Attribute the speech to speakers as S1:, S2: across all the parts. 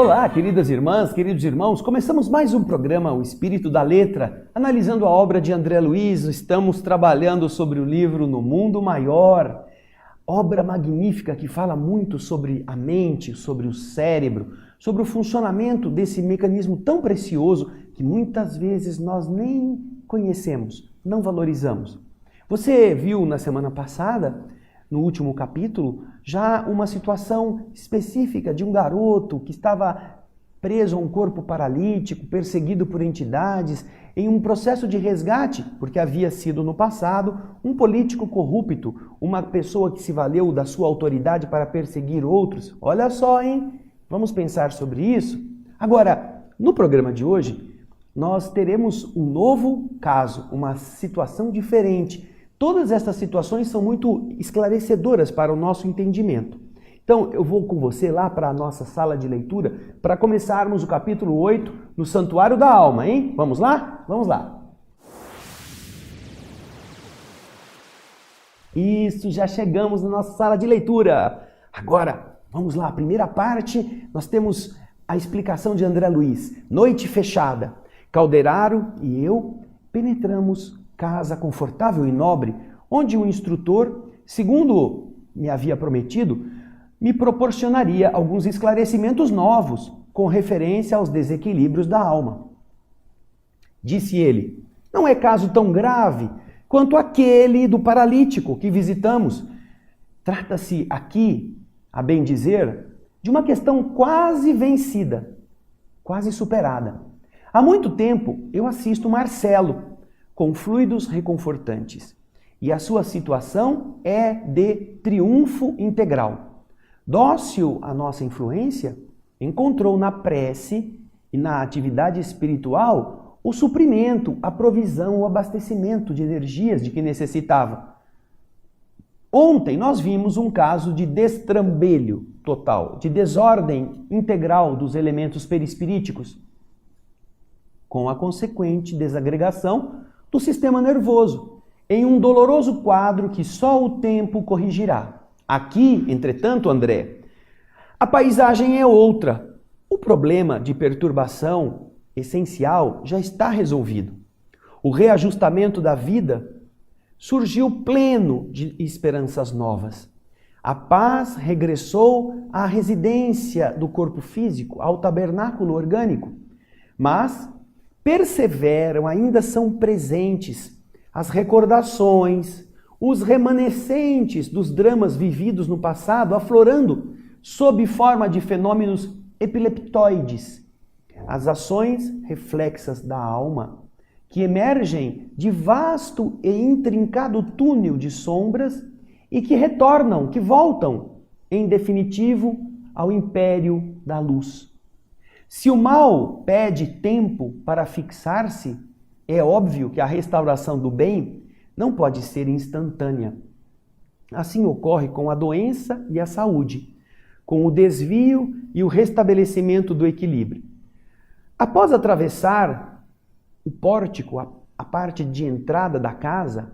S1: Olá, queridas irmãs, queridos irmãos. Começamos mais um programa, O Espírito da Letra, analisando a obra de André Luiz. Estamos trabalhando sobre o livro No Mundo Maior, obra magnífica que fala muito sobre a mente, sobre o cérebro, sobre o funcionamento desse mecanismo tão precioso que muitas vezes nós nem conhecemos, não valorizamos. Você viu na semana passada, no último capítulo, já uma situação específica de um garoto que estava preso a um corpo paralítico, perseguido por entidades, em um processo de resgate, porque havia sido no passado um político corrupto, uma pessoa que se valeu da sua autoridade para perseguir outros. Olha só, hein? Vamos pensar sobre isso? Agora, no programa de hoje, nós teremos um novo caso, uma situação diferente. Todas essas situações são muito esclarecedoras para o nosso entendimento. Então, eu vou com você lá para a nossa sala de leitura para começarmos o capítulo 8 no Santuário da Alma, hein? Vamos lá? Vamos lá! Isso, já chegamos na nossa sala de leitura. Agora, vamos lá, a primeira parte, nós temos a explicação de André Luiz. Noite fechada. Calderaro e eu penetramos casa confortável e nobre, onde o instrutor, segundo me havia prometido, me proporcionaria alguns esclarecimentos novos com referência aos desequilíbrios da alma. Disse ele, não é caso tão grave quanto aquele do paralítico que visitamos. Trata-se aqui, a bem dizer, de uma questão quase vencida, quase superada. Há muito tempo eu assisto Marcelo, com fluidos reconfortantes. E a sua situação é de triunfo integral. Dócil à nossa influência, encontrou na prece e na atividade espiritual o suprimento, a provisão, o abastecimento de energias de que necessitava. Ontem nós vimos um caso de destrambelho total, de desordem integral dos elementos perispiríticos, com a consequente desagregação do sistema nervoso, em um doloroso quadro que só o tempo corrigirá. Aqui, entretanto, André, a paisagem é outra. O problema de perturbação essencial já está resolvido. O reajustamento da vida surgiu pleno de esperanças novas. A paz regressou à residência do corpo físico, ao tabernáculo orgânico, mas perseveram, ainda são presentes as recordações, os remanescentes dos dramas vividos no passado, aflorando sob forma de fenômenos epileptoides, as ações reflexas da alma, que emergem de vasto e intrincado túnel de sombras e que retornam, que voltam, em definitivo, ao império da luz. Se o mal pede tempo para fixar-se, é óbvio que a restauração do bem não pode ser instantânea. Assim ocorre com a doença e a saúde, com o desvio e o restabelecimento do equilíbrio. Após atravessar o pórtico, a parte de entrada da casa,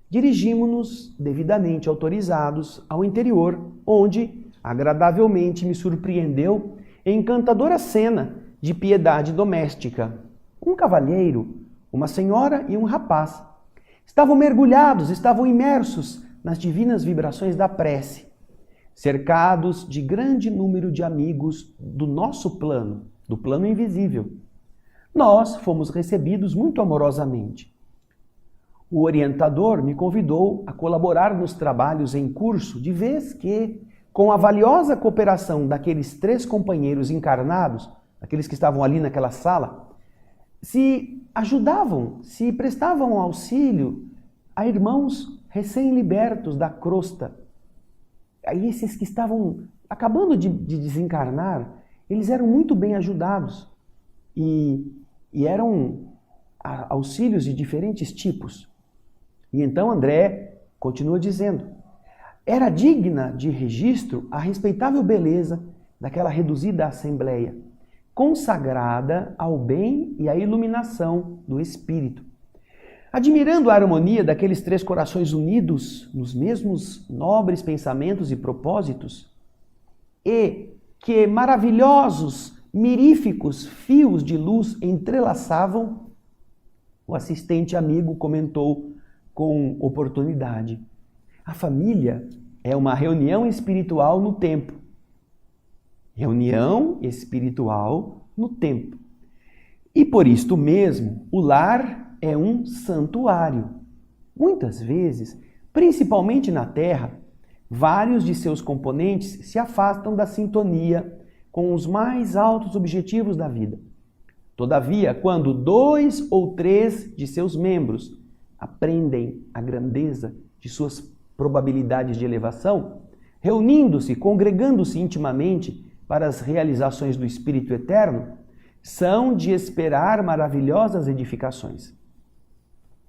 S1: dirigimos-nos devidamente autorizados ao interior, onde agradavelmente me surpreendeu encantadora cena de piedade doméstica. Um cavalheiro, uma senhora e um rapaz estavam mergulhados, estavam imersos nas divinas vibrações da prece, cercados de grande número de amigos do nosso plano, do plano invisível. Nós fomos recebidos muito amorosamente. O orientador me convidou a colaborar nos trabalhos em curso, de vez que, com a valiosa cooperação daqueles 3 companheiros encarnados, aqueles que estavam ali naquela sala, se ajudavam, se prestavam auxílio a irmãos recém-libertos da crosta. Aí esses que estavam acabando de desencarnar, eles eram muito bem ajudados e eram auxílios de diferentes tipos. E então André continua dizendo, era digna de registro a respeitável beleza daquela reduzida assembleia, consagrada ao bem e à iluminação do espírito. Admirando a harmonia daqueles 3 corações unidos nos mesmos nobres pensamentos e propósitos, e que maravilhosos miríficos fios de luz entrelaçavam, o assistente amigo comentou com oportunidade. A família é uma reunião espiritual no tempo. Reunião espiritual no tempo. E por isto mesmo, o lar é um santuário. Muitas vezes, principalmente na Terra, vários de seus componentes se afastam da sintonia com os mais altos objetivos da vida. Todavia, quando 2 ou 3 de seus membros aprendem a grandeza de suas probabilidades de elevação, reunindo-se, congregando-se intimamente para as realizações do Espírito Eterno, são de esperar maravilhosas edificações.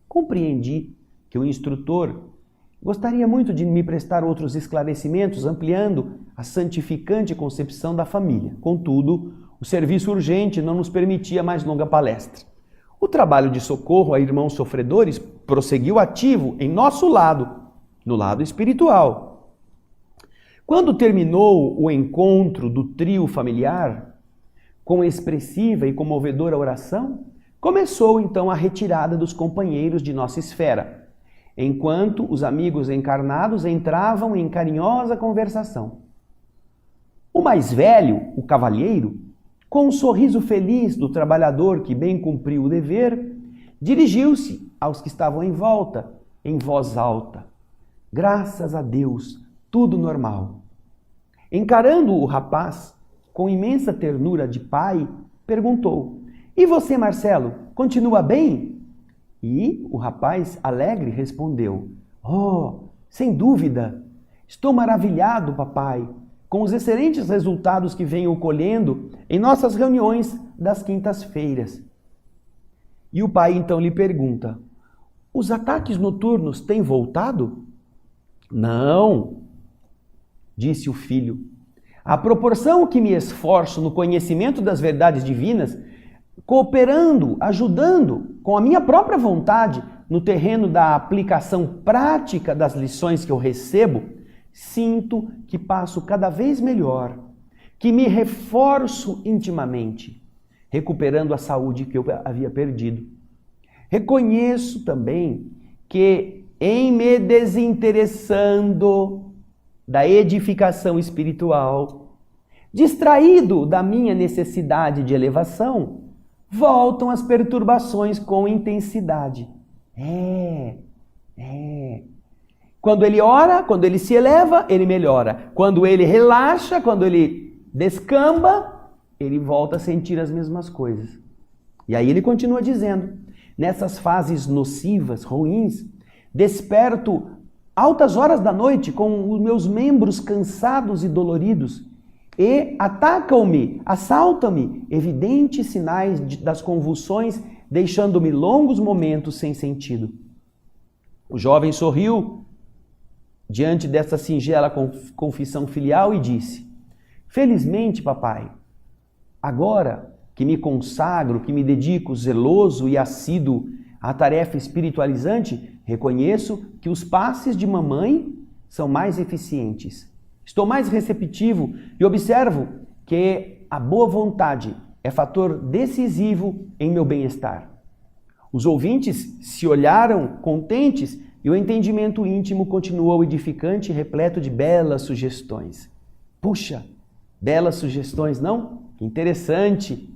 S1: Compreendi que o instrutor gostaria muito de me prestar outros esclarecimentos, ampliando a santificante concepção da família. Contudo, o serviço urgente não nos permitia mais longa palestra. O trabalho de socorro a irmãos sofredores prosseguiu ativo em nosso lado, no lado espiritual. Quando terminou o encontro do trio familiar, com expressiva e comovedora oração, começou então a retirada dos companheiros de nossa esfera, enquanto os amigos encarnados entravam em carinhosa conversação. O mais velho, o cavalheiro, com um sorriso feliz do trabalhador que bem cumpriu o dever, dirigiu-se aos que estavam em volta, em voz alta. Graças a Deus, tudo normal. Encarando o rapaz, com imensa ternura de pai, perguntou: E você, Marcelo, continua bem? E o rapaz, alegre, respondeu: Oh, sem dúvida, estou maravilhado, papai, com os excelentes resultados que venho colhendo em nossas reuniões das quintas-feiras. E o pai então lhe pergunta: Os ataques noturnos têm voltado? Não, disse o filho. À proporção que me esforço no conhecimento das verdades divinas, cooperando, ajudando com a minha própria vontade no terreno da aplicação prática das lições que eu recebo, sinto que passo cada vez melhor, que me reforço intimamente, recuperando a saúde que eu havia perdido. Reconheço também que, em me desinteressando da edificação espiritual, distraído da minha necessidade de elevação, voltam as perturbações com intensidade. Quando ele ora, quando ele se eleva, ele melhora. Quando ele relaxa, quando ele descamba, ele volta a sentir as mesmas coisas. E aí ele continua dizendo: nessas fases nocivas, ruins, desperto altas horas da noite com os meus membros cansados e doloridos e atacam-me, assaltam-me evidentes sinais das convulsões, deixando-me longos momentos sem sentido. O jovem sorriu diante dessa singela confissão filial e disse: Felizmente, papai, agora que me consagro, que me dedico zeloso e assíduo à tarefa espiritualizante, reconheço que os passes de mamãe são mais eficientes. Estou mais receptivo e observo que a boa vontade é fator decisivo em meu bem-estar. Os ouvintes se olharam contentes e o entendimento íntimo continuou edificante e repleto de belas sugestões. Puxa, belas sugestões, não? Que interessante!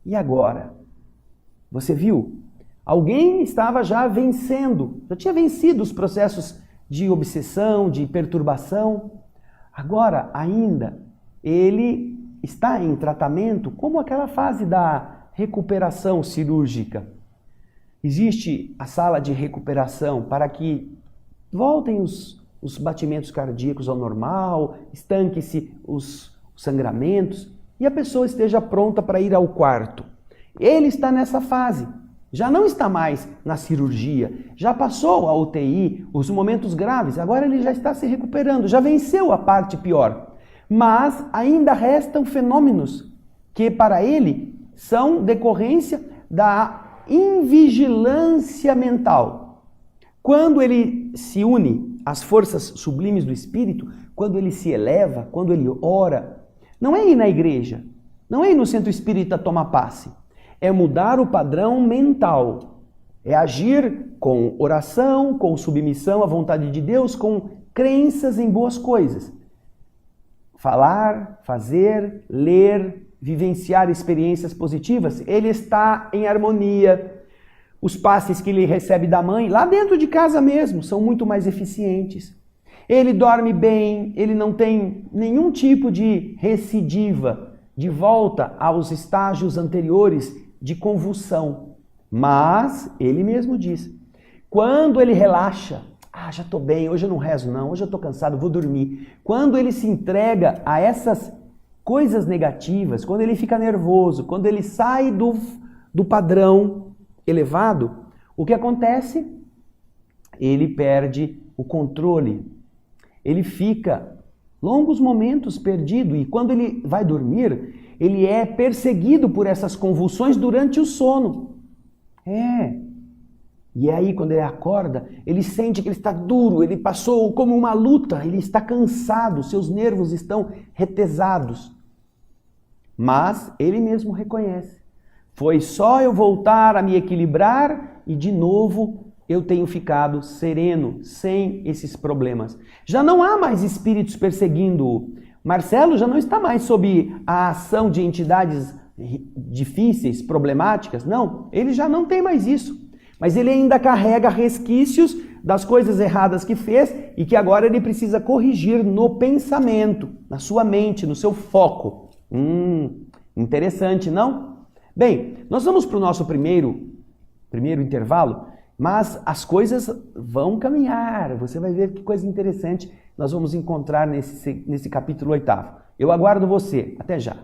S1: E agora? Você viu? Alguém estava já vencendo, já tinha vencido os processos de obsessão, de perturbação. Agora, ainda, ele está em tratamento como aquela fase da recuperação cirúrgica. Existe a sala de recuperação para que voltem os batimentos cardíacos ao normal, estanque-se os sangramentos e a pessoa esteja pronta para ir ao quarto. Ele está nessa fase. Já não está mais na cirurgia, já passou a UTI, os momentos graves, agora ele já está se recuperando, já venceu a parte pior. Mas ainda restam fenômenos que para ele são decorrência da invigilância mental. Quando ele se une às forças sublimes do espírito, quando ele se eleva, quando ele ora, não é ir na igreja, Não é ir no centro espírita tomar passe. É mudar o padrão mental. É agir com oração, com submissão à vontade de Deus, com crenças em boas coisas. Falar, fazer, ler, vivenciar experiências positivas, ele está em harmonia. Os passes que ele recebe da mãe, lá dentro de casa mesmo, são muito mais eficientes. Ele dorme bem, ele não tem nenhum tipo de recidiva, de volta aos estágios anteriores de convulsão. Mas, ele mesmo diz, quando ele relaxa, já estou bem, hoje eu não rezo não, hoje eu estou cansado, vou dormir. Quando ele se entrega a essas coisas negativas, quando ele fica nervoso, quando ele sai do padrão elevado, o que acontece? Ele perde o controle. Ele fica longos momentos perdido e quando ele vai dormir, ele é perseguido por essas convulsões durante o sono. E aí quando ele acorda, ele sente que ele está duro, ele passou como uma luta, ele está cansado, seus nervos estão retesados. Mas ele mesmo reconhece. Foi só eu voltar a me equilibrar e de novo eu tenho ficado sereno, sem esses problemas. Já não há mais espíritos perseguindo-o. Marcelo já não está mais sob a ação de entidades difíceis, problemáticas. Não, ele já não tem mais isso. Mas ele ainda carrega resquícios das coisas erradas que fez e que agora ele precisa corrigir no pensamento, na sua mente, no seu foco. Interessante, não? Bem, nós vamos para o nosso primeiro intervalo, mas as coisas vão caminhar. Você vai ver que coisa interessante nós vamos encontrar nesse capítulo 8º. Eu aguardo você. Até já.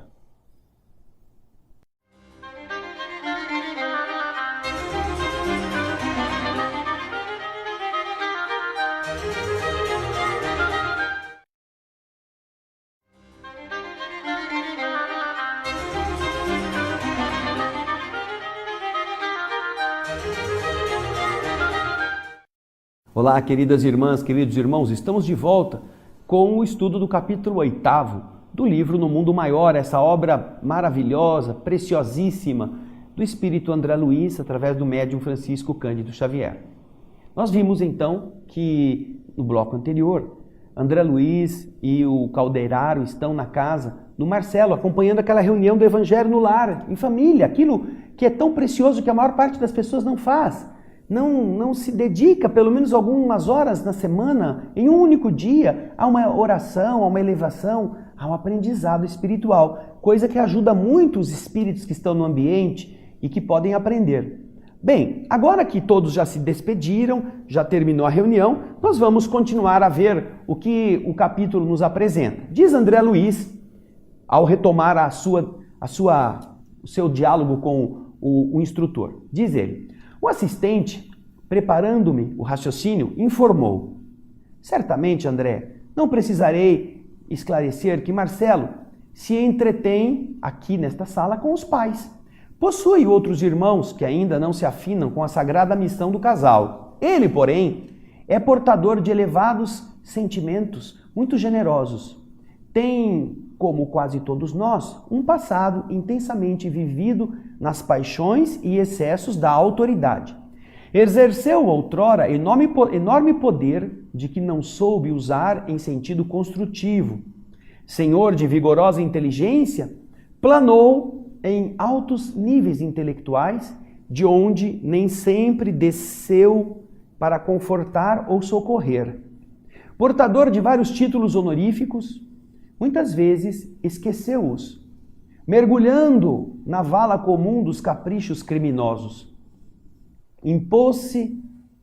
S1: Olá, queridas irmãs, queridos irmãos, estamos de volta com o estudo do capítulo 8º do livro No Mundo Maior, essa obra maravilhosa, preciosíssima do Espírito André Luiz, através do médium Francisco Cândido Xavier. Nós vimos então que no bloco anterior, André Luiz e o Calderaro estão na casa do Marcelo, acompanhando aquela reunião do Evangelho no lar, em família, aquilo que é tão precioso que a maior parte das pessoas não faz. Não se dedica, pelo menos algumas horas na semana, em um único dia, a uma oração, a uma elevação, a um aprendizado espiritual, coisa que ajuda muito os espíritos que estão no ambiente e que podem aprender. Bem, agora que todos já se despediram, já terminou a reunião, nós vamos continuar a ver o que o capítulo nos apresenta. Diz André Luiz, ao retomar o seu diálogo com o instrutor, diz ele: o assistente, preparando-me o raciocínio, informou: certamente, André, não precisarei esclarecer que Marcelo se entretém aqui nesta sala com os pais. Possui outros irmãos que ainda não se afinam com a sagrada missão do casal. Ele, porém, é portador de elevados sentimentos muito generosos. Tem, como quase todos nós, um passado intensamente vivido nas paixões e excessos da autoridade. Exerceu outrora enorme poder de que não soube usar em sentido construtivo. Senhor de vigorosa inteligência, planou em altos níveis intelectuais, de onde nem sempre desceu para confortar ou socorrer. Portador de vários títulos honoríficos, muitas vezes esqueceu-os, mergulhando na vala comum dos caprichos criminosos. Impôs-se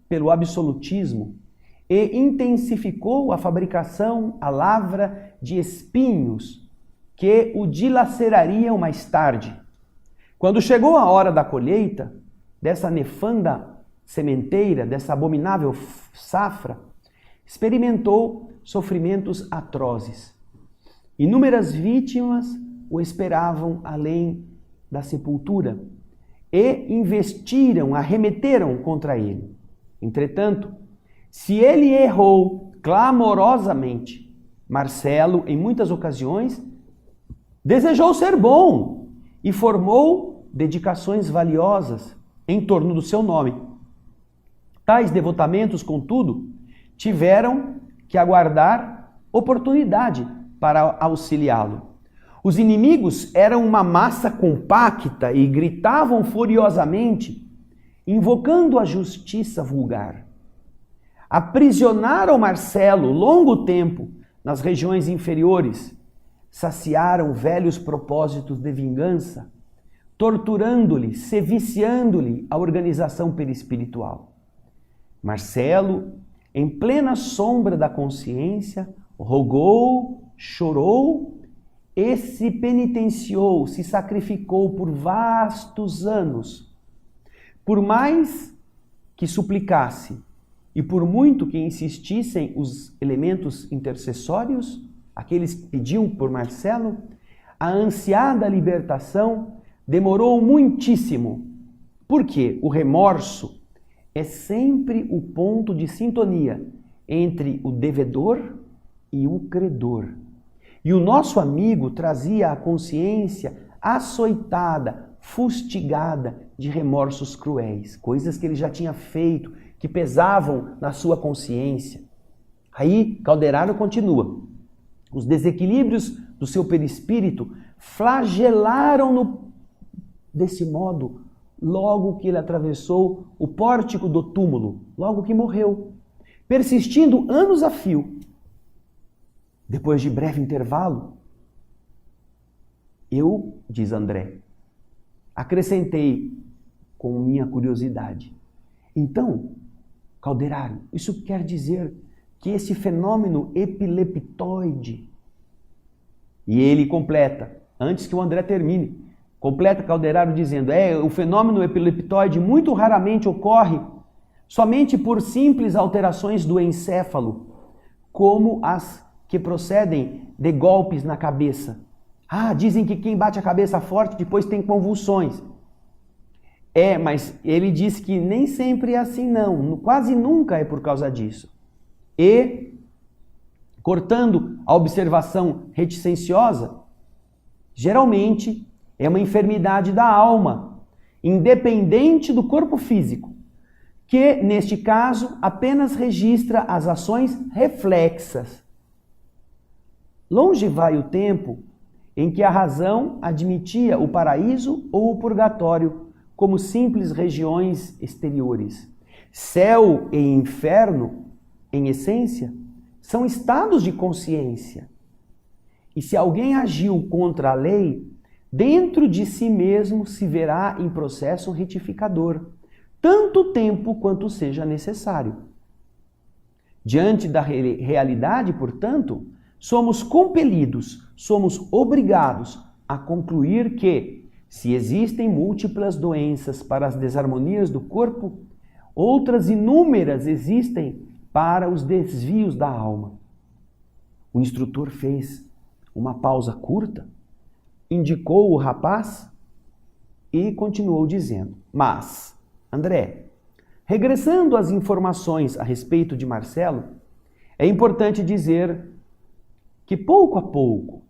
S1: pelo absolutismo e intensificou a fabricação à lavra de espinhos que o dilacerariam mais tarde. Quando chegou a hora da colheita dessa nefanda sementeira, dessa abominável safra, experimentou sofrimentos atrozes. Inúmeras vítimas o esperavam além da sepultura e investiram, arremeteram contra ele. Entretanto, se ele errou clamorosamente, Marcelo, em muitas ocasiões, Desejou ser bom e formou dedicações valiosas em torno do seu nome. Tais devotamentos, contudo, tiveram que aguardar oportunidade para auxiliá-lo. Os inimigos eram uma massa compacta e gritavam furiosamente, invocando a justiça vulgar. Aprisionaram Marcelo longo tempo nas regiões inferiores, saciaram velhos propósitos de vingança, torturando-lhe, seviciando-lhe a organização perispiritual. Marcelo, em plena sombra da consciência, rogou, chorou e se penitenciou, se sacrificou por vastos anos. Por mais que suplicasse e por muito que insistissem os elementos intercessórios, aqueles que pediam por Marcelo, a ansiada libertação demorou muitíssimo. Porque o remorso é sempre o ponto de sintonia entre o devedor e o credor. E o nosso amigo trazia a consciência açoitada, fustigada de remorsos cruéis, coisas que ele já tinha feito, que pesavam na sua consciência. Aí Calderaro continua. Os desequilíbrios do seu perispírito flagelaram-no desse modo, logo que ele atravessou o pórtico do túmulo, logo que morreu, persistindo anos a fio. Depois de breve intervalo, eu, diz André, acrescentei com minha curiosidade. Então, Calderaro, isso quer dizer que esse fenômeno epileptoide, e ele completa, antes que o André termine, completa Calderaro dizendo, o fenômeno epileptoide muito raramente ocorre somente por simples alterações do encéfalo, como as que procedem de golpes na cabeça. Dizem que quem bate a cabeça forte depois tem convulsões. Mas ele diz que nem sempre é assim não, quase nunca é por causa disso. E, cortando a observação reticenciosa, geralmente é uma enfermidade da alma, independente do corpo físico, que, neste caso, apenas registra as ações reflexas. Longe vai o tempo em que a razão admitia o paraíso ou o purgatório como simples regiões exteriores. Céu e inferno, em essência, são estados de consciência. E se alguém agiu contra a lei, dentro de si mesmo se verá em processo retificador, tanto tempo quanto seja necessário. Diante da realidade, portanto, somos compelidos, somos obrigados a concluir que, se existem múltiplas doenças para as desarmonias do corpo, outras inúmeras existem para os desvios da alma. O instrutor fez uma pausa curta, indicou o rapaz e continuou dizendo, mas, André, regressando às informações a respeito de Marcelo, é importante dizer que pouco a pouco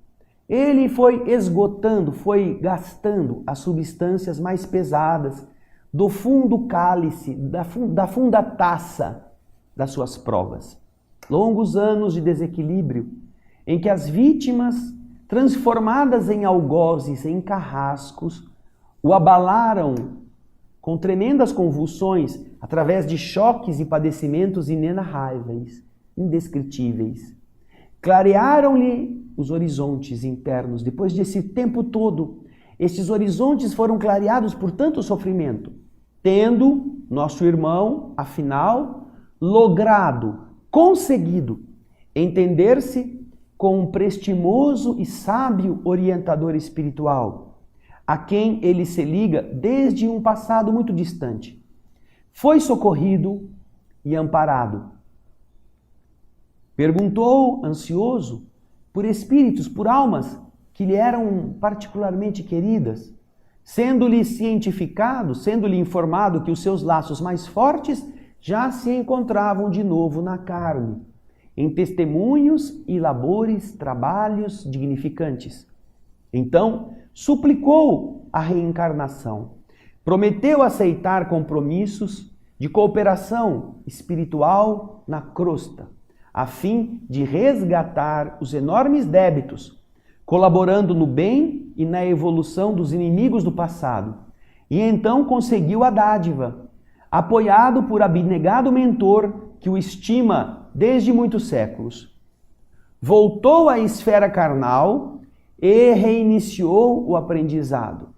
S1: ele foi esgotando, foi gastando as substâncias mais pesadas do fundo cálice, da funda taça das suas provas. Longos anos de desequilíbrio em que as vítimas, transformadas em algozes, em carrascos, o abalaram com tremendas convulsões através de choques e padecimentos inenarráveis, indescritíveis. Clarearam-lhe os horizontes internos. Depois desse tempo todo, estes horizontes foram clareados por tanto sofrimento, tendo nosso irmão, afinal, logrado, conseguido entender-se com um prestimoso e sábio orientador espiritual, a quem ele se liga desde um passado muito distante. Foi socorrido e amparado. Perguntou, ansioso, por espíritos, por almas que lhe eram particularmente queridas, sendo-lhe cientificado, sendo-lhe informado que os seus laços mais fortes já se encontravam de novo na carne, em testemunhos e labores, trabalhos dignificantes. Então, suplicou a reencarnação, prometeu aceitar compromissos de cooperação espiritual na crosta, a fim de resgatar os enormes débitos, colaborando no bem e na evolução dos inimigos do passado. E então conseguiu a dádiva, apoiado por abnegado mentor que o estima desde muitos séculos. Voltou à esfera carnal e reiniciou o aprendizado.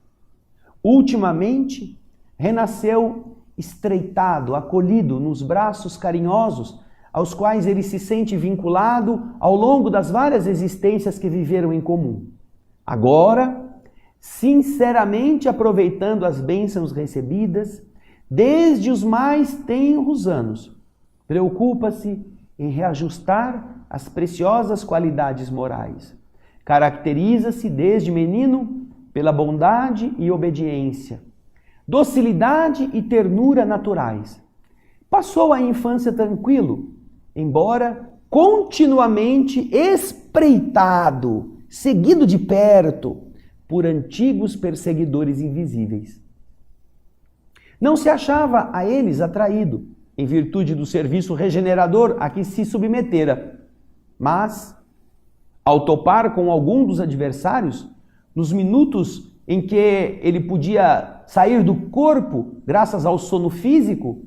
S1: Ultimamente, renasceu estreitado, acolhido nos braços carinhosos aos quais ele se sente vinculado ao longo das várias existências que viveram em comum. Agora, sinceramente aproveitando as bênçãos recebidas, desde os mais tenros anos, preocupa-se em reajustar as preciosas qualidades morais. Caracteriza-se desde menino pela bondade e obediência, docilidade e ternura naturais. Passou a infância tranquilo, embora continuamente espreitado, seguido de perto por antigos perseguidores invisíveis. Não se achava a eles atraído, em virtude do serviço regenerador a que se submetera, mas, ao topar com algum dos adversários, nos minutos em que ele podia sair do corpo graças ao sono físico,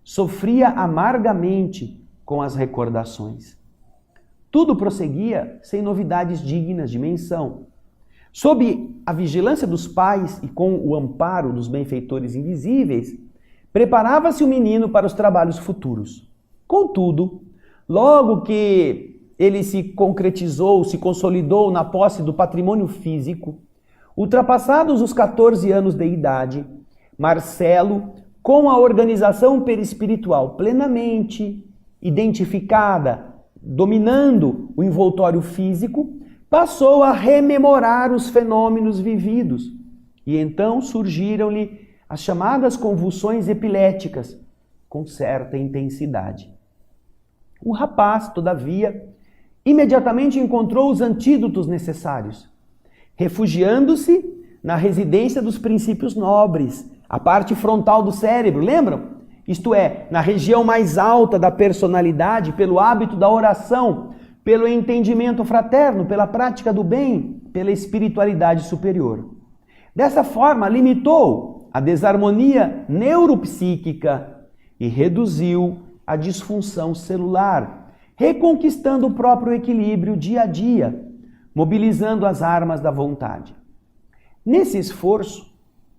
S1: sofria amargamente com as recordações. Tudo prosseguia sem novidades dignas de menção. Sob a vigilância dos pais e com o amparo dos benfeitores invisíveis, preparava-se o menino para os trabalhos futuros. Contudo, logo que ele se concretizou, se consolidou na posse do patrimônio físico, ultrapassados os 14 anos de idade, Marcelo, com a organização perispiritual plenamente identificada, dominando o envoltório físico, passou a rememorar os fenômenos vividos. E então surgiram-lhe as chamadas convulsões epiléticas, com certa intensidade. O rapaz, todavia, imediatamente encontrou os antídotos necessários, refugiando-se na residência dos princípios nobres, a parte frontal do cérebro, lembram? Isto é, na região mais alta da personalidade, pelo hábito da oração, pelo entendimento fraterno, pela prática do bem, pela espiritualidade superior. Dessa forma, limitou a desarmonia neuropsíquica e reduziu a disfunção celular, reconquistando o próprio equilíbrio dia a dia, mobilizando as armas da vontade. Nesse esforço,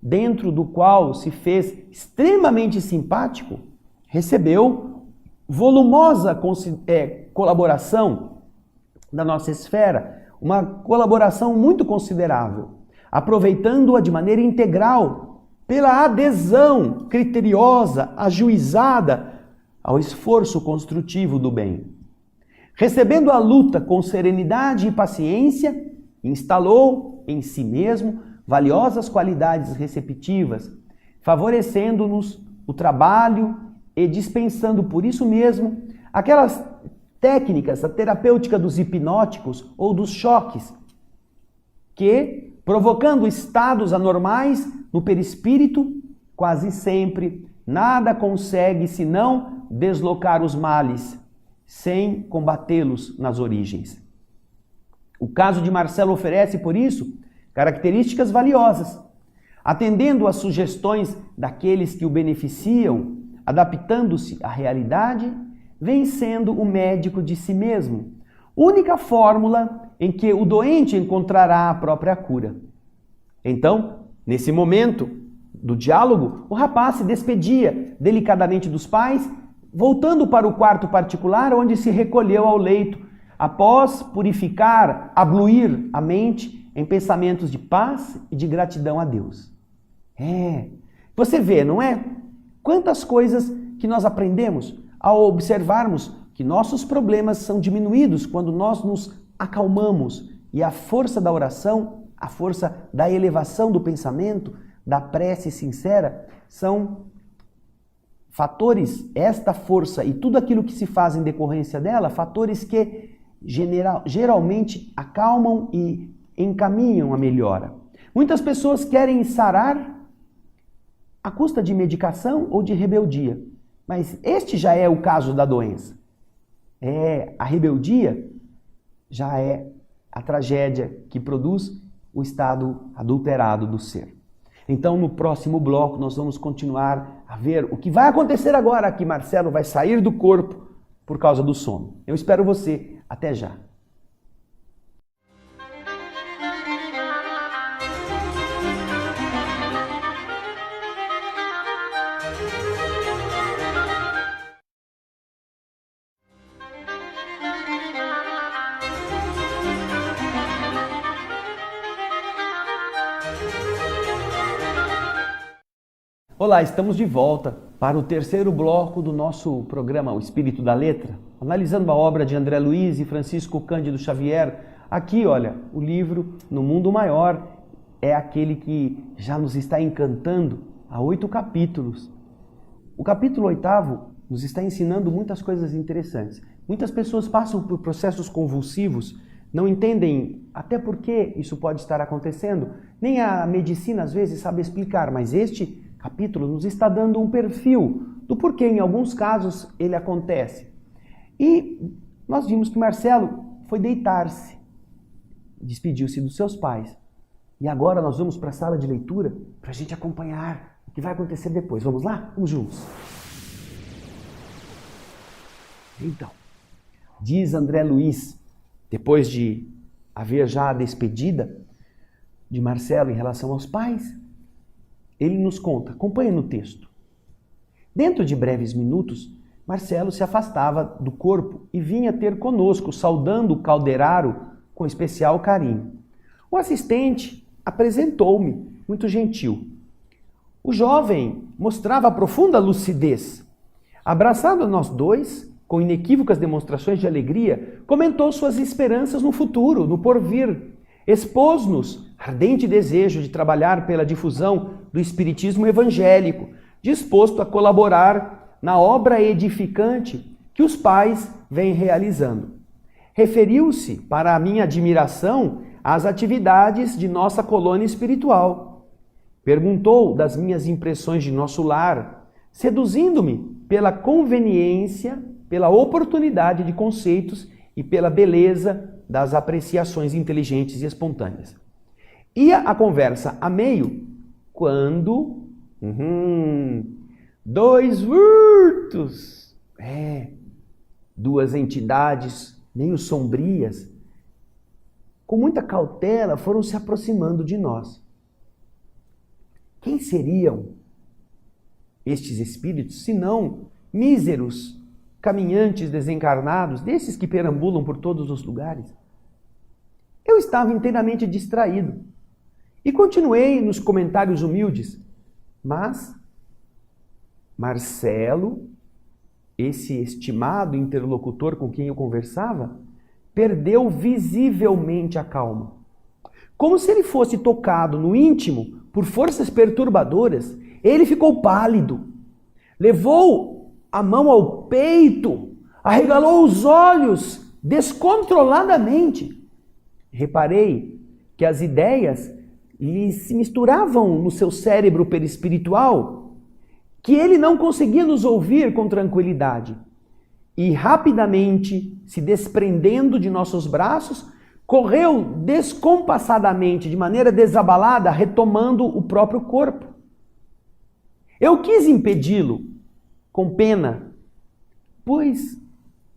S1: dentro do qual se fez extremamente simpático, recebeu volumosa colaboração da nossa esfera, uma colaboração muito considerável, aproveitando-a de maneira integral pela adesão criteriosa, ajuizada ao esforço construtivo do bem. Recebendo a luta com serenidade e paciência, instalou em si mesmo valiosas qualidades receptivas, favorecendo-nos o trabalho e dispensando por isso mesmo aquelas técnicas, a terapêutica dos hipnóticos ou dos choques, que, provocando estados anormais no perispírito, quase sempre nada consegue senão deslocar os males, sem combatê-los nas origens. O caso de Marcelo oferece, por isso, características valiosas, atendendo às sugestões daqueles que o beneficiam, adaptando-se à realidade, vem sendo o médico de si mesmo, única fórmula em que o doente encontrará a própria cura. Então, nesse momento do diálogo, o rapaz se despedia delicadamente dos pais, voltando para o quarto particular, onde se recolheu ao leito, após purificar, abluir a mente em pensamentos de paz e de gratidão a Deus. Você vê, não é? Quantas coisas que nós aprendemos ao observarmos que nossos problemas são diminuídos quando nós nos acalmamos e a força da oração, a força da elevação do pensamento, da prece sincera, são fatores, esta força e tudo aquilo que se faz em decorrência dela, fatores que geralmente acalmam e encaminham a melhora. Muitas pessoas querem sarar à custa de medicação ou de rebeldia, mas este já é o caso da doença. A rebeldia já é a tragédia que produz o estado adulterado do ser. Então, no próximo bloco, nós vamos continuar a ver o que vai acontecer agora que Marcelo vai sair do corpo por causa do sono. Eu espero você. Até já. Olá, estamos de volta para o terceiro bloco do nosso programa O Espírito da Letra, analisando a obra de André Luiz e Francisco Cândido Xavier. Aqui, olha, o livro No Mundo Maior é aquele que já nos está encantando há 8 capítulos. O capítulo 8º nos está ensinando muitas coisas interessantes. Muitas pessoas passam por processos convulsivos, não entendem até por que isso pode estar acontecendo. Nem a medicina às vezes sabe explicar, mas este capítulo nos está dando um perfil do porquê, em alguns casos, ele acontece. E nós vimos que Marcelo foi deitar-se, despediu-se dos seus pais. E agora nós vamos para a sala de leitura para a gente acompanhar o que vai acontecer depois. Vamos lá? Vamos juntos. Então, diz André Luiz, depois de haver já a despedida de Marcelo em relação aos pais, ele nos conta, acompanhe no texto. Dentro de breves minutos, Marcelo se afastava do corpo e vinha ter conosco, saudando o calderaro com especial carinho. O assistente apresentou-me, muito gentil. O jovem mostrava profunda lucidez. Abraçado a nós dois, com inequívocas demonstrações de alegria, comentou suas esperanças no futuro, no porvir. Expôs-nos ardente desejo de trabalhar pela difusão do espiritismo evangélico, disposto a colaborar na obra edificante que os pais vêm realizando. Referiu-se, para a minha admiração, às atividades de nossa colônia espiritual. Perguntou das minhas impressões de nosso lar, seduzindo-me pela conveniência, pela oportunidade de conceitos e pela beleza das apreciações inteligentes e espontâneas. Ia a conversa a meio, quando dois vultos, duas entidades meio sombrias, com muita cautela foram se aproximando de nós. Quem seriam estes espíritos, senão míseros caminhantes desencarnados, desses que perambulam por todos os lugares? Eu estava inteiramente distraído e continuei nos comentários humildes, mas Marcelo, esse estimado interlocutor com quem eu conversava, perdeu visivelmente a calma. Como se ele fosse tocado no íntimo por forças perturbadoras, ele ficou pálido, levou a mão ao peito, arregalou os olhos descontroladamente. Reparei que as ideias lhe se misturavam no seu cérebro perispiritual, que ele não conseguia nos ouvir com tranquilidade. E rapidamente, se desprendendo de nossos braços, correu descompassadamente, de maneira desabalada, retomando o próprio corpo. Eu quis impedi-lo, com pena, pois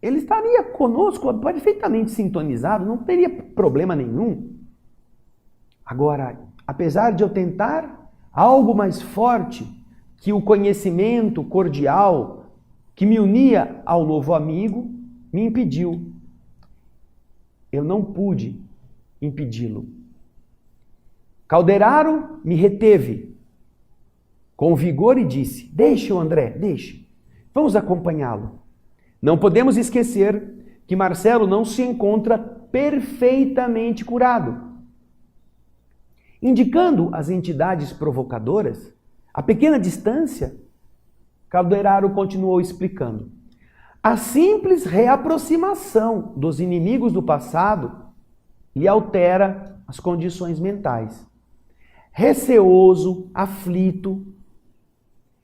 S1: ele estaria conosco perfeitamente sintonizado, não teria problema nenhum. Agora, apesar de eu tentar, algo mais forte que o conhecimento cordial que me unia ao novo amigo me impediu. Eu não pude impedi-lo. Calderaro me reteve com vigor e disse: "Deixe-o, André, deixe. Vamos acompanhá-lo. Não podemos esquecer que Marcelo não se encontra perfeitamente curado." Indicando as entidades provocadoras, a pequena distância, Calderaro continuou explicando: a simples reaproximação dos inimigos do passado lhe altera as condições mentais. Receoso, aflito.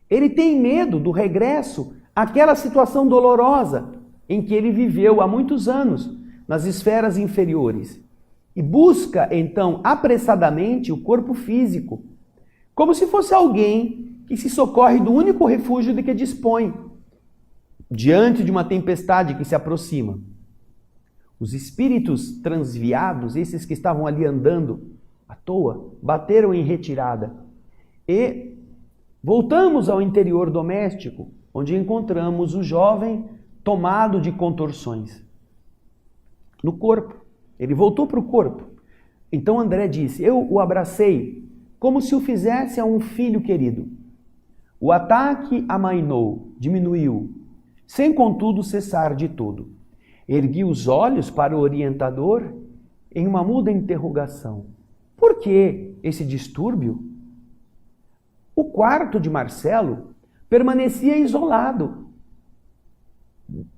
S1: Ele tem medo do regresso àquela situação dolorosa em que ele viveu há muitos anos, nas esferas inferiores. E busca, então, apressadamente o corpo físico, como se fosse alguém que se socorre do único refúgio de que dispõe, diante de uma tempestade que se aproxima. Os espíritos transviados, esses que estavam ali andando à toa, bateram em retirada. E voltamos ao interior doméstico, onde encontramos o jovem tomado de contorções. No corpo. Ele voltou para o corpo. Então André disse, eu o abracei como se o fizesse a um filho querido. O ataque amainou, diminuiu, sem contudo cessar de todo. Ergui os olhos para o orientador em uma muda interrogação. Por que esse distúrbio? O quarto de Marcelo permanecia isolado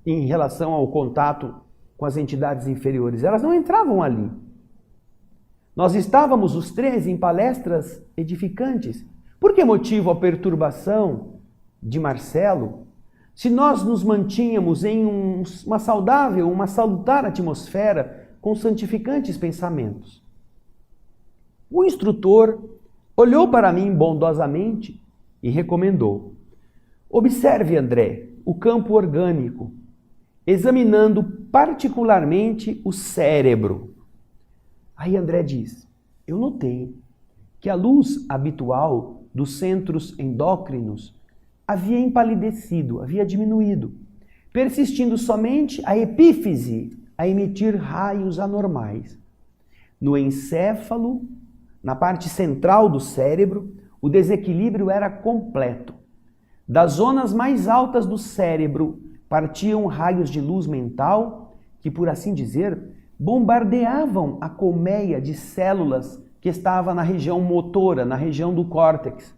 S1: em relação ao contato com as entidades inferiores. Elas não entravam ali. Nós estávamos os três em palestras edificantes. Por que motivo a perturbação de Marcelo? Se nós nos mantínhamos em uma saudável, uma salutar atmosfera com santificantes pensamentos. O instrutor olhou para mim bondosamente e recomendou. Observe, André, o campo orgânico, examinando particularmente o cérebro. Aí André diz, eu notei que a luz habitual dos centros endócrinos havia empalidecido, havia diminuído, persistindo somente a epífise a emitir raios anormais. No encéfalo, na parte central do cérebro, o desequilíbrio era completo. Das zonas mais altas do cérebro partiam raios de luz mental que, por assim dizer, bombardeavam a colmeia de células que estava na região motora, na região do córtex.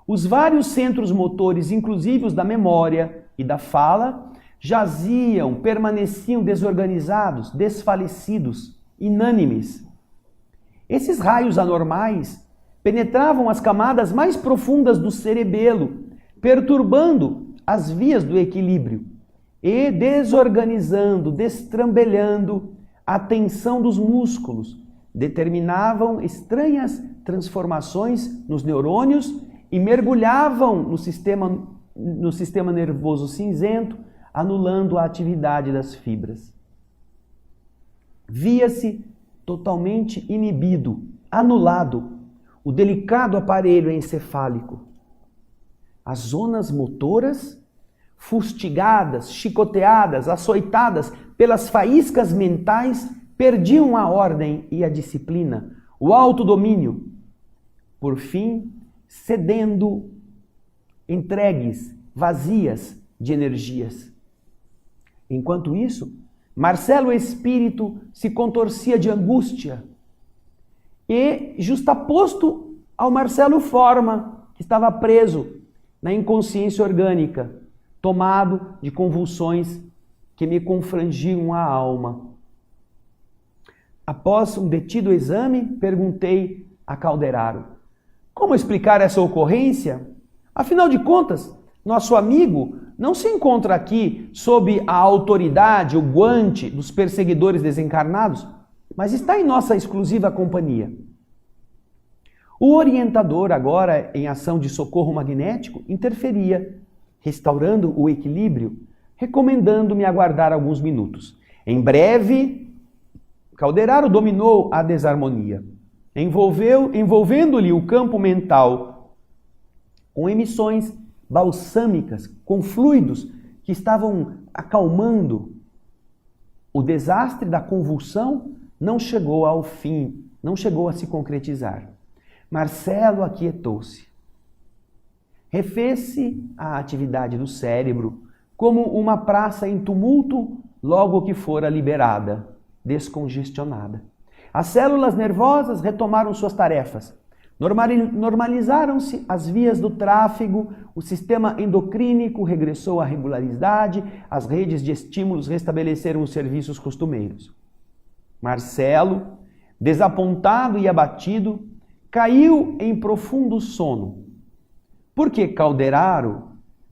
S1: Os vários centros motores, inclusive os da memória e da fala, jaziam, permaneciam desorganizados, desfalecidos, inânimes. Esses raios anormais penetravam as camadas mais profundas do cerebelo, perturbando as vias do equilíbrio e desorganizando, destrambelhando a tensão dos músculos, determinavam estranhas transformações nos neurônios e mergulhavam no sistema nervoso cinzento, anulando a atividade das fibras. Via-se totalmente inibido, anulado, o delicado aparelho encefálico. As zonas motoras, fustigadas, chicoteadas, açoitadas pelas faíscas mentais, perdiam a ordem e a disciplina, o autodomínio. Por fim, cedendo, entregues, vazias de energias. Enquanto isso, Marcelo Espírito se contorcia de angústia e, justaposto ao Marcelo Forma, que estava preso na inconsciência orgânica, tomado de convulsões que me confrangiam a alma. Após um detido exame, perguntei a Calderaro, como explicar essa ocorrência? Afinal de contas, nosso amigo não se encontra aqui sob a autoridade, o guante dos perseguidores desencarnados, mas está em nossa exclusiva companhia. O orientador, agora em ação de socorro magnético, interferia, restaurando o equilíbrio, recomendando-me aguardar alguns minutos. Em breve, Calderaro dominou a desarmonia, envolvendo-lhe o campo mental com emissões balsâmicas, com fluidos que estavam acalmando. O desastre da convulsão não chegou ao fim, não chegou a se concretizar. Marcelo aquietou-se. Refez-se a atividade do cérebro como uma praça em tumulto logo que fora liberada, descongestionada. As células nervosas retomaram suas tarefas. Normalizaram-se as vias do tráfego, o sistema endocrínico regressou à regularidade, as redes de estímulos restabeleceram os serviços costumeiros. Marcelo, desapontado e abatido, caiu em profundo sono, porque Calderaro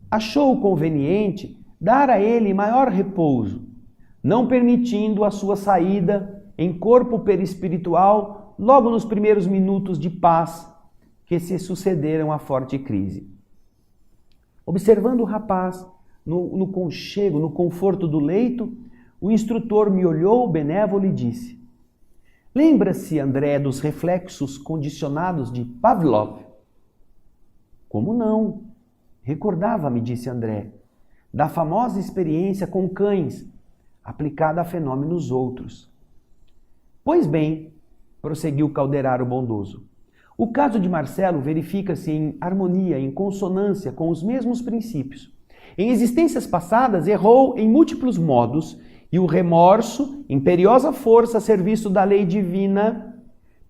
S1: achou conveniente dar a ele maior repouso, não permitindo a sua saída em corpo perispiritual logo nos primeiros minutos de paz que se sucederam à forte crise. Observando o rapaz no conchego, no conforto do leito, o instrutor me olhou benévolo e disse: lembra-se, André, dos reflexos condicionados de Pavlov? Como não? Recordava-me, disse André, da famosa experiência com cães, aplicada a fenômenos outros. Pois bem, prosseguiu Calderaro bondoso, o caso de Marcelo verifica-se em harmonia, em consonância com os mesmos princípios. Em existências passadas, errou em múltiplos modos, e o remorso, imperiosa força a serviço da lei divina,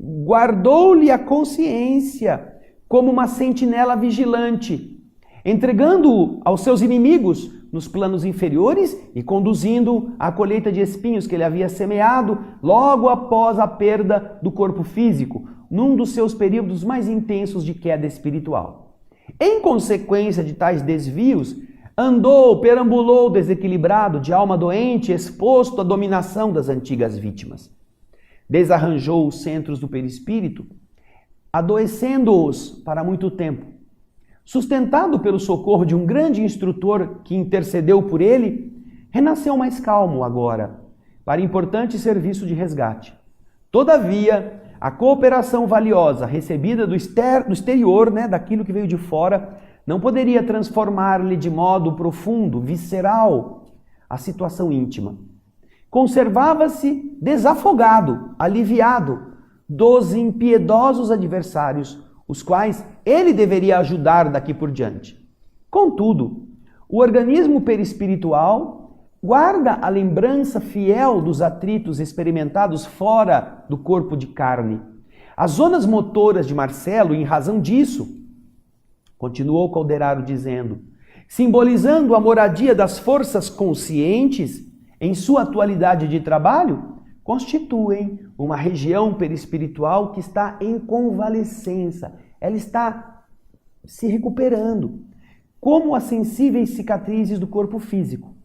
S1: guardou-lhe a consciência como uma sentinela vigilante, entregando-o aos seus inimigos nos planos inferiores e conduzindo à colheita de espinhos que ele havia semeado logo após a perda do corpo físico, num dos seus períodos mais intensos de queda espiritual. Em consequência de tais desvios, perambulou desequilibrado, de alma doente, exposto à dominação das antigas vítimas. Desarranjou os centros do perispírito, adoecendo-os para muito tempo. Sustentado pelo socorro de um grande instrutor que intercedeu por ele, renasceu mais calmo agora, para importante serviço de resgate. Todavia, a cooperação valiosa recebida do exterior, daquilo que veio de fora, não poderia transformar-lhe de modo profundo, visceral, a situação íntima. Conservava-se desafogado, aliviado dos impiedosos adversários, os quais ele deveria ajudar daqui por diante. Contudo, o organismo perispiritual guarda a lembrança fiel dos atritos experimentados fora do corpo de carne. As zonas motoras de Marcelo, em razão disso, continuou Calderaro dizendo, simbolizando a moradia das forças conscientes em sua atualidade de trabalho, constituem uma região perispiritual que está em convalescença. Ela está se recuperando, como as sensíveis cicatrizes do corpo físico.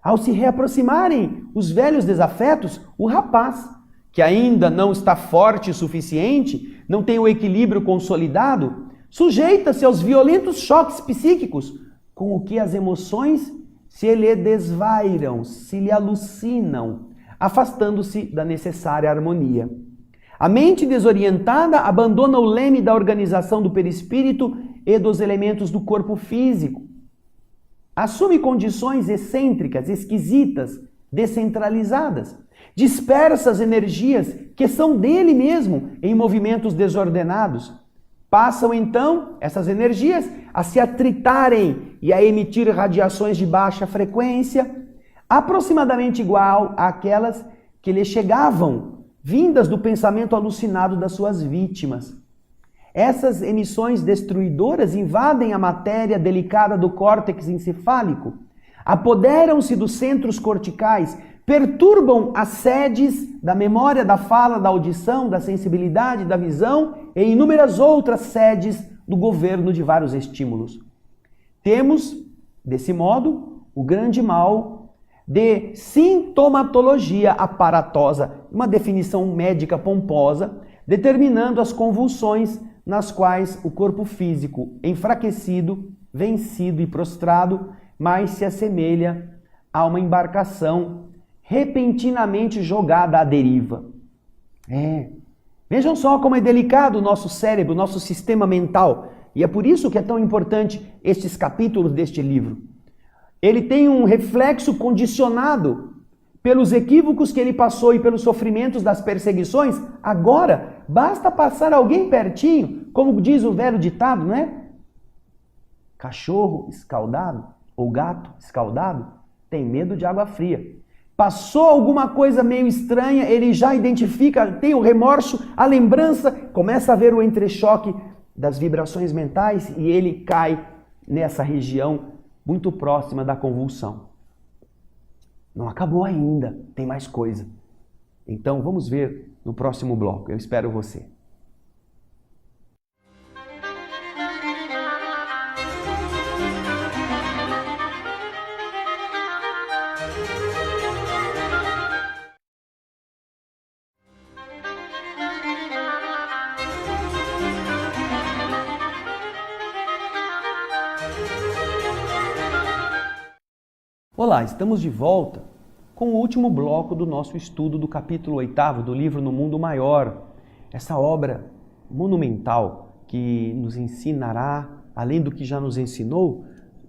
S1: Ao se reaproximarem os velhos desafetos, o rapaz, que ainda não está forte o suficiente, não tem o equilíbrio consolidado, sujeita-se aos violentos choques psíquicos, com o que as emoções se lhe desvairam, se lhe alucinam, afastando-se da necessária harmonia. A mente desorientada abandona o leme da organização do perispírito e dos elementos do corpo físico. Assume condições excêntricas, esquisitas, descentralizadas. Dispersa as energias que são dele mesmo em movimentos desordenados. Passam então essas energias a se atritarem e a emitir radiações de baixa frequência, aproximadamente igual àquelas que lhe chegavam, vindas do pensamento alucinado das suas vítimas. Essas emissões destruidoras invadem a matéria delicada do córtex encefálico, apoderam-se dos centros corticais, perturbam as sedes da memória, da fala, da audição, da sensibilidade, da visão e inúmeras outras sedes do governo de vários estímulos. Temos, desse modo, o grande mal de sintomatologia aparatosa, uma definição médica pomposa, determinando as convulsões nas quais o corpo físico, enfraquecido, vencido e prostrado, mais se assemelha a uma embarcação repentinamente jogada à deriva. Vejam só como é delicado o nosso cérebro, o nosso sistema mental. E é por isso que é tão importante estes capítulos deste livro. Ele tem um reflexo condicionado pelos equívocos que ele passou e pelos sofrimentos das perseguições. Agora, basta passar alguém pertinho, como diz o velho ditado, não é? Cachorro escaldado ou gato escaldado tem medo de água fria. Passou alguma coisa meio estranha, ele já identifica, tem o remorso, a lembrança, começa a ver o entrechoque das vibrações mentais e ele cai nessa região muito próxima da convulsão. Não acabou ainda, tem mais coisa. Então vamos ver no próximo bloco. Eu espero você. Olá, estamos de volta com o último bloco do nosso estudo do capítulo 8º do livro No Mundo Maior. Essa obra monumental que nos ensinará, além do que já nos ensinou,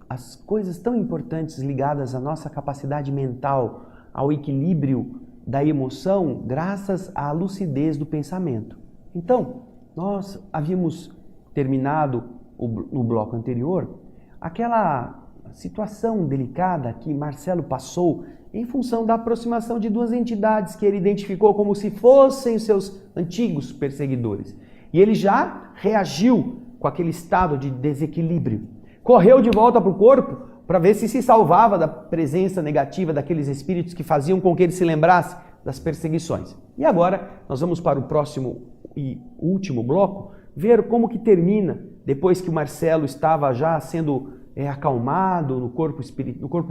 S1: as coisas tão importantes ligadas à nossa capacidade mental, ao equilíbrio da emoção, graças à lucidez do pensamento. Então, nós havíamos terminado no bloco anterior aquela situação delicada que Marcelo passou em função da aproximação de duas entidades que ele identificou como se fossem seus antigos perseguidores. E ele já reagiu com aquele estado de desequilíbrio. Correu de volta para o corpo para ver se salvava da presença negativa daqueles espíritos que faziam com que ele se lembrasse das perseguições. E agora nós vamos para o próximo e último bloco, ver como que termina, depois que o Marcelo estava já sendo acalmado no corpo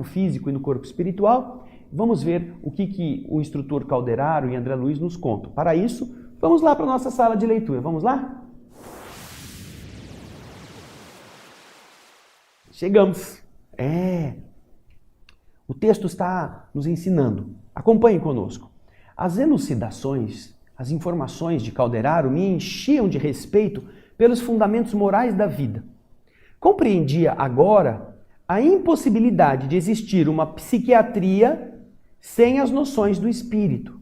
S1: físico e no corpo espiritual. Vamos ver o que o instrutor Calderaro e André Luiz nos contam. Para isso, vamos lá para a nossa sala de leitura. Vamos lá? Chegamos. O texto está nos ensinando. Acompanhe conosco. As elucidações, as informações de Calderaro me enchiam de respeito pelos fundamentos morais da vida. Compreendia agora a impossibilidade de existir uma psiquiatria sem as noções do espírito.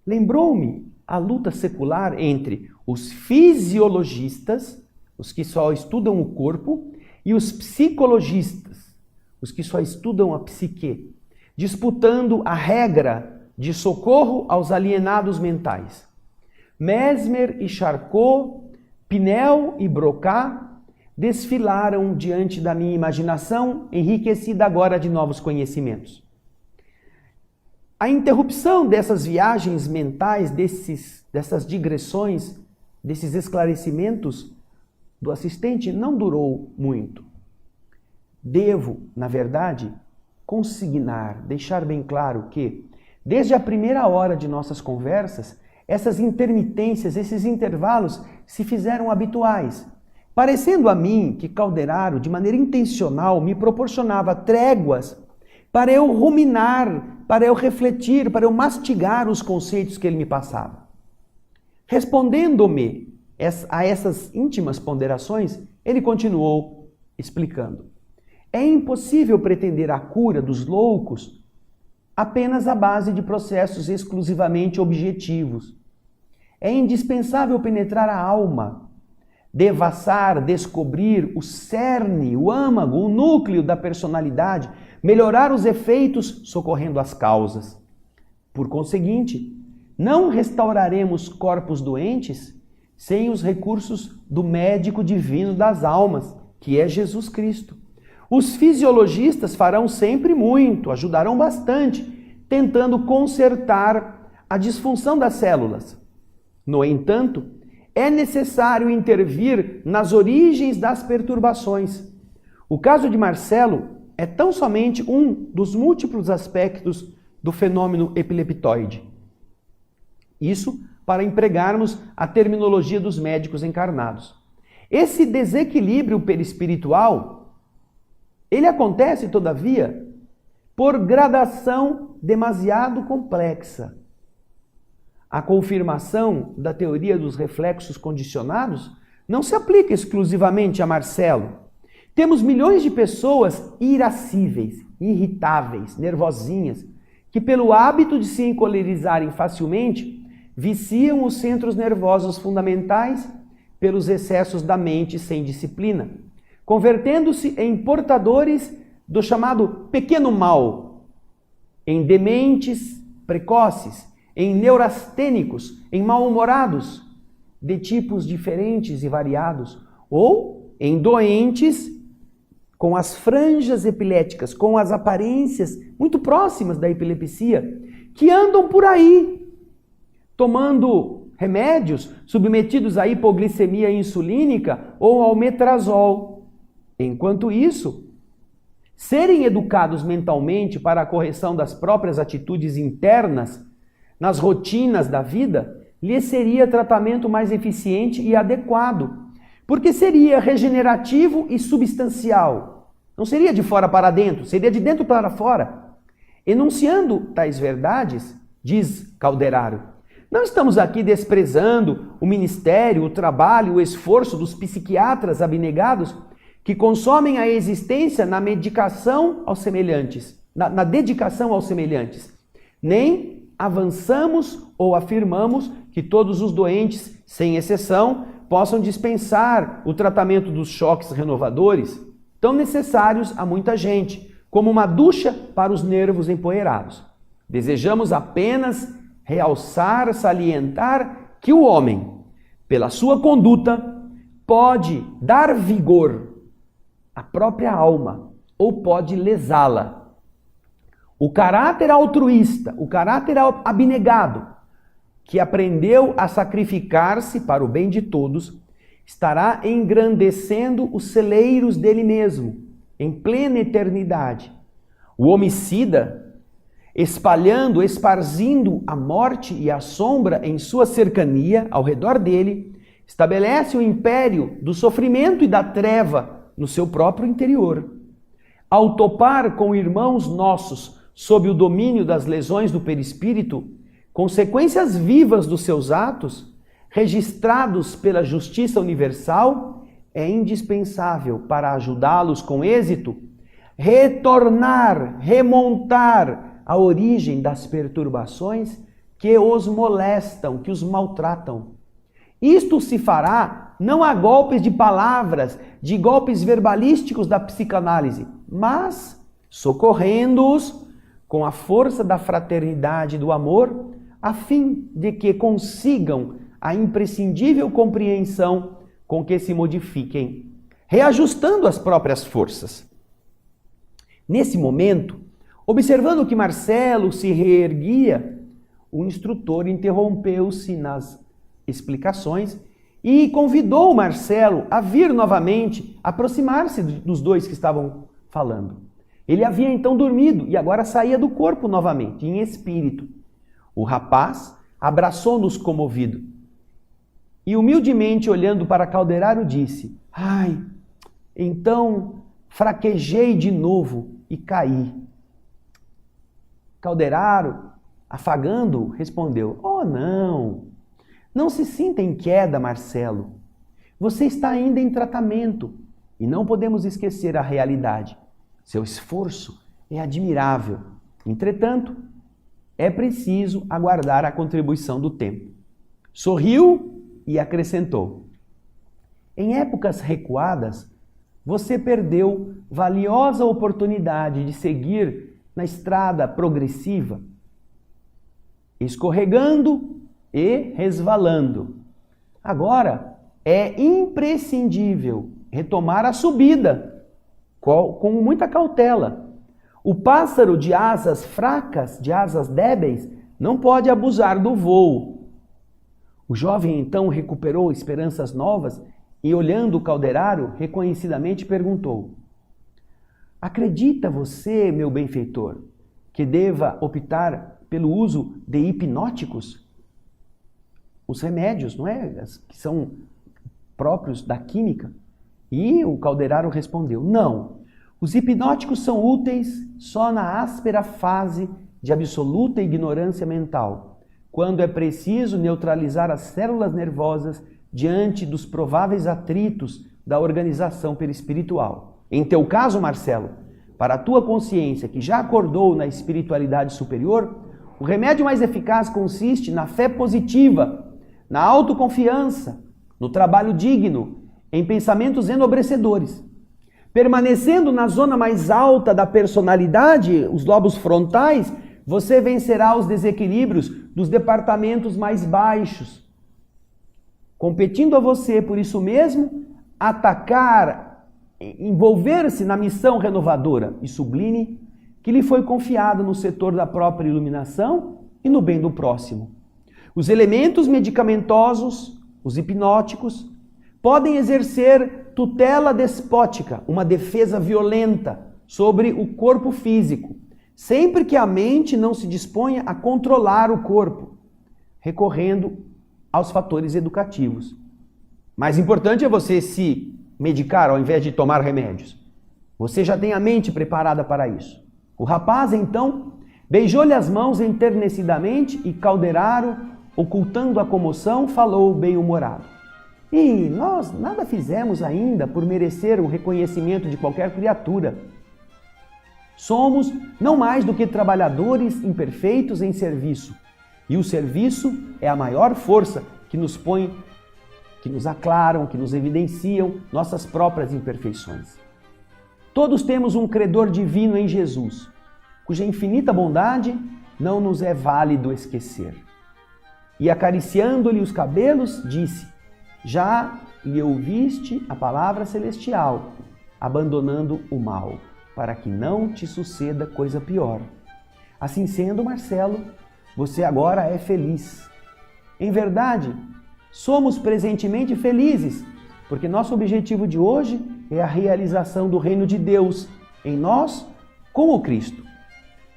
S1: Lembrou-me a luta secular entre os fisiologistas, os que só estudam o corpo, e os psicologistas, os que só estudam a psique, disputando a regra de socorro aos alienados mentais. Mesmer e Charcot, Pinel e Broca desfilaram diante da minha imaginação, enriquecida agora de novos conhecimentos. A interrupção dessas viagens mentais, dessas digressões, desses esclarecimentos do assistente não durou muito. Devo, na verdade, consignar, deixar bem claro que, desde a primeira hora de nossas conversas, essas intermitências, esses intervalos se fizeram habituais, parecendo a mim que Calderaro, de maneira intencional, me proporcionava tréguas para eu ruminar, para eu refletir, para eu mastigar os conceitos que ele me passava. Respondendo-me a essas íntimas ponderações, ele continuou explicando. É impossível pretender a cura dos loucos apenas à base de processos exclusivamente objetivos. É indispensável penetrar a alma, devassar, descobrir o cerne, o âmago, o núcleo da personalidade, melhorar os efeitos socorrendo as causas. Por conseguinte, não restauraremos corpos doentes sem os recursos do médico divino das almas, que é Jesus Cristo. Os fisiologistas farão sempre muito, ajudarão bastante, tentando consertar a disfunção das células. No entanto, é necessário intervir nas origens das perturbações. O caso de Marcelo é tão somente um dos múltiplos aspectos do fenômeno epileptoide. Isso para empregarmos a terminologia dos médicos encarnados. Esse desequilíbrio perispiritual, ele acontece, todavia, por gradação demasiado complexa. A confirmação da teoria dos reflexos condicionados não se aplica exclusivamente a Marcelo. Temos milhões de pessoas irascíveis, irritáveis, nervosinhas, que pelo hábito de se encolerizarem facilmente, viciam os centros nervosos fundamentais pelos excessos da mente sem disciplina, convertendo-se em portadores do chamado pequeno mal, em dementes precoces, em neurastênicos, em mal-humorados, de tipos diferentes e variados, ou em doentes com as franjas epiléticas, com as aparências muito próximas da epilepsia, que andam por aí tomando remédios submetidos à hipoglicemia insulínica ou ao metrazol. Enquanto isso, serem educados mentalmente para a correção das próprias atitudes internas nas rotinas da vida, lhe seria tratamento mais eficiente e adequado, porque seria regenerativo e substancial. Não seria de fora para dentro, seria de dentro para fora. Enunciando tais verdades, diz Calderaro, não estamos aqui desprezando o ministério, o trabalho, o esforço dos psiquiatras abnegados que consomem a existência na medicação aos semelhantes, na dedicação aos semelhantes. Nem avançamos ou afirmamos que todos os doentes, sem exceção, possam dispensar o tratamento dos choques renovadores, tão necessários a muita gente, como uma ducha para os nervos empoeirados. Desejamos apenas realçar, salientar que o homem, pela sua conduta, pode dar vigor à própria alma ou pode lesá-la. O caráter altruísta, o caráter abnegado, que aprendeu a sacrificar-se para o bem de todos, estará engrandecendo os celeiros dele mesmo, em plena eternidade. O homicida, esparzindo a morte e a sombra em sua cercania, ao redor dele, estabelece o império do sofrimento e da treva no seu próprio interior. Ao topar com irmãos nossos sob o domínio das lesões do perispírito, consequências vivas dos seus atos, registrados pela justiça universal, é indispensável para ajudá-los com êxito, remontar a origem das perturbações que os molestam, que os maltratam. Isto se fará não a golpes de palavras, de golpes verbalísticos da psicanálise, mas socorrendo-os com a força da fraternidade e do amor, a fim de que consigam a imprescindível compreensão com que se modifiquem, reajustando as próprias forças. Nesse momento, observando que Marcelo se reerguia, o instrutor interrompeu-se nas explicações e convidou Marcelo a vir novamente, aproximar-se dos dois que estavam falando. Ele havia então dormido e agora saía do corpo novamente, em espírito. O rapaz abraçou-nos comovido e humildemente olhando para Calderaro disse: "Ai, então fraquejei de novo e caí." Calderaro, afagando-o, respondeu: "Oh, não se sinta em queda, Marcelo. Você está ainda em tratamento e não podemos esquecer a realidade. Seu esforço é admirável. Entretanto, é preciso aguardar a contribuição do tempo." Sorriu e acrescentou: "Em épocas recuadas, você perdeu valiosa oportunidade de seguir na estrada progressiva, escorregando e resvalando. Agora é imprescindível retomar a subida com muita cautela. O pássaro de asas fracas, de asas débeis, não pode abusar do voo." O jovem então recuperou esperanças novas e, olhando o Calderaro, reconhecidamente perguntou: "Acredita você, meu benfeitor, que deva optar pelo uso de hipnóticos?" Os remédios, não é? Que são próprios da química. E o Calderaro respondeu: "Não, os hipnóticos são úteis só na áspera fase de absoluta ignorância mental, quando é preciso neutralizar as células nervosas diante dos prováveis atritos da organização perispiritual. Em teu caso, Marcelo, para a tua consciência que já acordou na espiritualidade superior, o remédio mais eficaz consiste na fé positiva, na autoconfiança, no trabalho digno, em pensamentos enobrecedores. Permanecendo na zona mais alta da personalidade, os lobos frontais, você vencerá os desequilíbrios dos departamentos mais baixos. Competindo a você, por isso mesmo, atacar, envolver-se na missão renovadora e sublime que lhe foi confiada no setor da própria iluminação e no bem do próximo. Os elementos medicamentosos, os hipnóticos, podem exercer tutela despótica, uma defesa violenta sobre o corpo físico, sempre que a mente não se disponha a controlar o corpo, recorrendo aos fatores educativos. Mais importante é você se medicar ao invés de tomar remédios. Você já tem a mente preparada para isso. O rapaz, então, beijou-lhe as mãos enternecidamente e Calderaro, ocultando a comoção, falou bem-humorado. E nós nada fizemos ainda por merecer o reconhecimento de qualquer criatura. Somos não mais do que trabalhadores imperfeitos em serviço. E o serviço é a maior força que nos põe, que nos aclaram, que nos evidenciam nossas próprias imperfeições. Todos temos um credor divino em Jesus, cuja infinita bondade não nos é válido esquecer. E acariciando-lhe os cabelos, disse: já lhe ouviste a palavra celestial, abandonando o mal, para que não te suceda coisa pior. Assim sendo, Marcelo, você agora é feliz. Em verdade, somos presentemente felizes, porque nosso objetivo de hoje é a realização do reino de Deus em nós com o Cristo.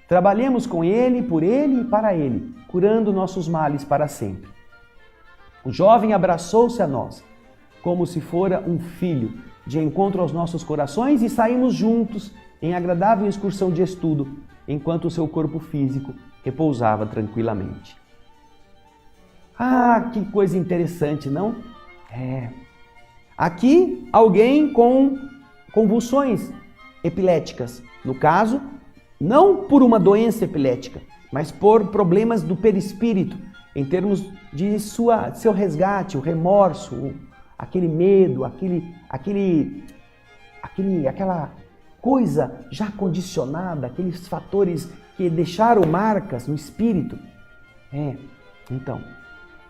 S1: Trabalhemos com Ele, por Ele e para Ele, curando nossos males para sempre. O jovem abraçou-se a nós, como se fora um filho, de encontro aos nossos corações, e saímos juntos em agradável excursão de estudo, enquanto o seu corpo físico repousava tranquilamente. Ah, que coisa interessante, não? Aqui, alguém com convulsões epiléticas. No caso, não por uma doença epilética, mas por problemas do perispírito, em termos de seu resgate, o remorso, aquele medo, aquela coisa já condicionada, aqueles fatores que deixaram marcas no espírito. Então,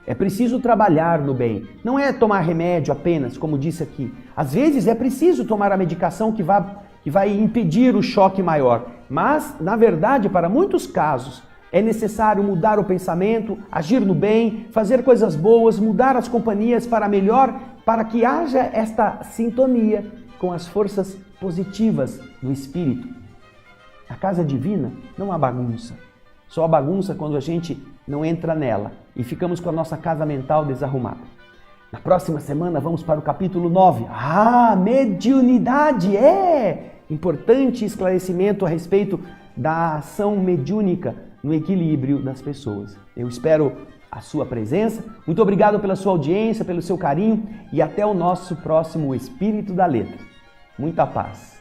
S1: é preciso trabalhar no bem. Não é tomar remédio apenas, como disse aqui. Às vezes é preciso tomar a medicação que vai impedir o choque maior. Mas, na verdade, para muitos casos, é necessário mudar o pensamento, agir no bem, fazer coisas boas, mudar as companhias para melhor, para que haja esta sintonia com as forças positivas do Espírito. A casa divina não há bagunça. Só há bagunça quando a gente não entra nela e ficamos com a nossa casa mental desarrumada. Na próxima semana vamos para o capítulo 9. Mediunidade! Importante esclarecimento a respeito da ação mediúnica no equilíbrio das pessoas. Eu espero a sua presença. Muito obrigado pela sua audiência, pelo seu carinho e até o nosso próximo Espírito da Letra. Muita paz.